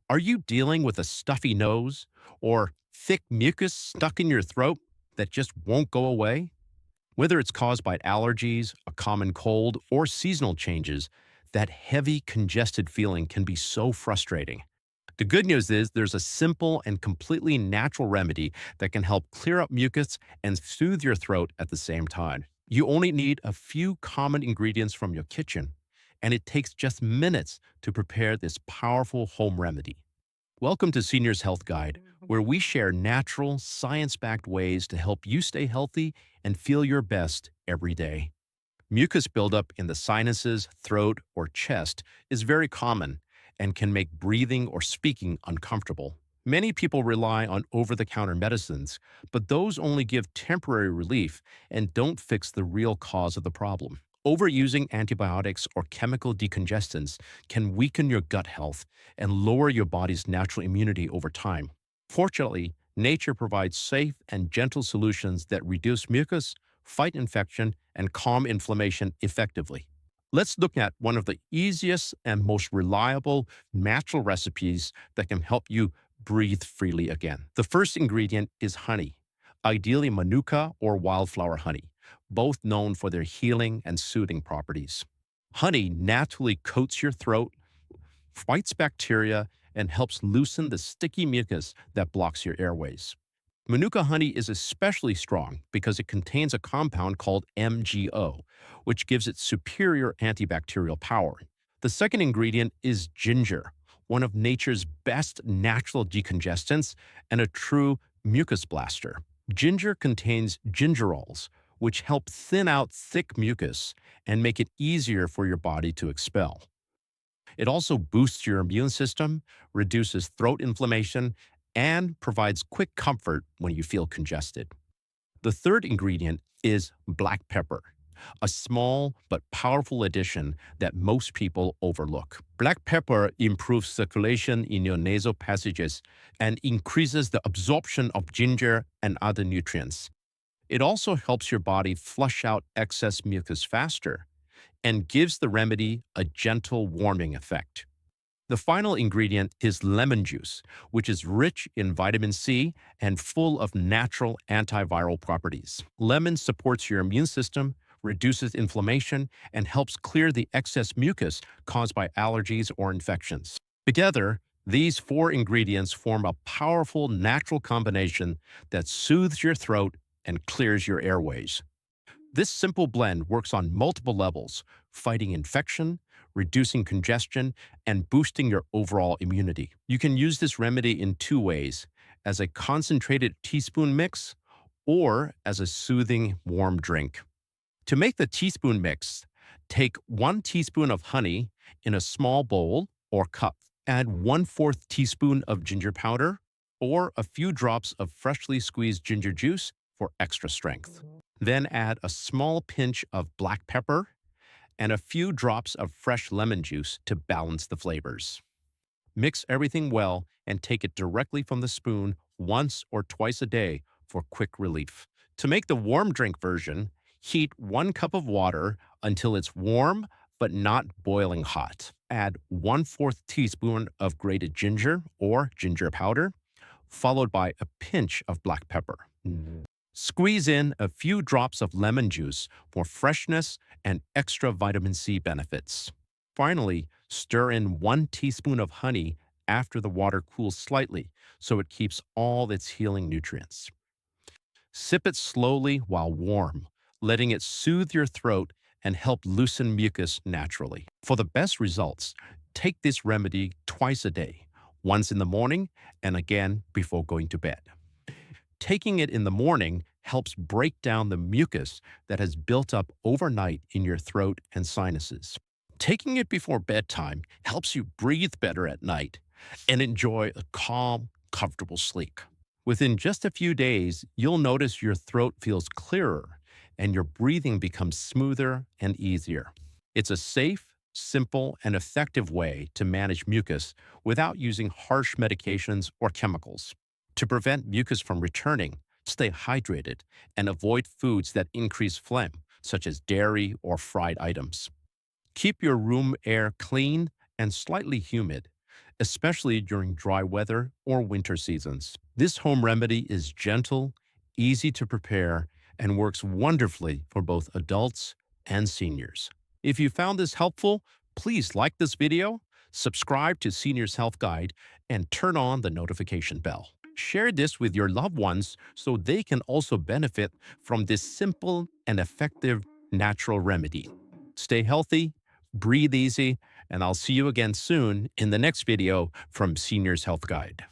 Are you dealing with a stuffy nose or thick mucus stuck in your throat that just won't go away? Whether it's caused by allergies, a common cold, or seasonal changes, that heavy, congested feeling can be so frustrating. The good news is there's a simple and completely natural remedy that can help clear up mucus and soothe your throat at the same time. You only need a few common ingredients from your kitchen, and it takes just minutes to prepare this powerful home remedy. Welcome to Seniors Health Guide, where we share natural, science backed ways to help you stay healthy and feel your best every day. Mucus buildup in the sinuses, throat, or chest is very common and can make breathing or speaking uncomfortable. Many people rely on over the counter medicines, but those only give temporary relief and don't fix the real cause of the problem. Overusing antibiotics or chemical decongestants can weaken your gut health and lower your body's natural immunity over time. Fortunately, nature provides safe and gentle solutions that reduce mucus, fight infection, and calm inflammation effectively. Let's look at one of the easiest and most reliable natural recipes that can help you breathe freely again. The first ingredient is honey, ideally manuka or wildflower honey, both known for their healing and soothing properties. Honey naturally coats your throat, fights bacteria, and helps loosen the sticky mucus that blocks your airways. Manuka honey is especially strong because it contains a compound called MgO, which gives it superior antibacterial power. The second ingredient is ginger, one of nature's best natural decongestants and a true mucus blaster. Ginger contains gingerols, which help thin out thick mucus and make it easier for your body to expel. It also boosts your immune system, reduces throat inflammation, and provides quick comfort when you feel congested. The third ingredient is black pepper, a small but powerful addition that most people overlook. Black pepper improves circulation in your nasal passages and increases the absorption of ginger and other nutrients. It also helps your body flush out excess mucus faster and gives the remedy a gentle warming effect. The final ingredient is lemon juice, which is rich in vitamin C and full of natural antiviral properties. Lemon supports your immune system, reduces inflammation, and helps clear the excess mucus caused by allergies or infections. Together, these four ingredients form a powerful natural combination that soothes your throat and clears your airways. This simple blend works on multiple levels, fighting infection, reducing congestion, and boosting your overall immunity. You can use this remedy in two ways, as a concentrated teaspoon mix or as a soothing warm drink. To make the teaspoon mix, take 1 teaspoon of honey in a small bowl or cup. Add 1/4 teaspoon of ginger powder or a few drops of freshly squeezed ginger juice for extra strength. Then add a small pinch of black pepper and a few drops of fresh lemon juice to balance the flavors. Mix everything well and take it directly from the spoon once or twice a day for quick relief. To make the warm drink version, heat 1 cup of water until it's warm but not boiling hot. Add 1/4 teaspoon of grated ginger or ginger powder, followed by a pinch of black pepper. Squeeze in a few drops of lemon juice for freshness and extra vitamin C benefits. Finally, stir in 1 teaspoon of honey after the water cools slightly so it keeps all its healing nutrients. Sip it slowly while warm, letting it soothe your throat and help loosen mucus naturally. For the best results, take this remedy twice a day, once in the morning and again before going to bed. Taking it in the morning helps break down the mucus that has built up overnight in your throat and sinuses. Taking it before bedtime helps you breathe better at night and enjoy a calm, comfortable sleep. Within just a few days, you'll notice your throat feels clearer and your breathing becomes smoother and easier. It's a safe, simple, and effective way to manage mucus without using harsh medications or chemicals. To prevent mucus from returning, stay hydrated and avoid foods that increase phlegm, such as dairy or fried items. Keep your room air clean and slightly humid, especially during dry weather or winter seasons. This home remedy is gentle, easy to prepare, and works wonderfully for both adults and seniors. If you found this helpful, please like this video, subscribe to Seniors Health Guide, and turn on the notification bell. Share this with your loved ones so they can also benefit from this simple and effective natural remedy. Stay healthy, breathe easy, and I'll see you again soon in the next video from Seniors Health Guide.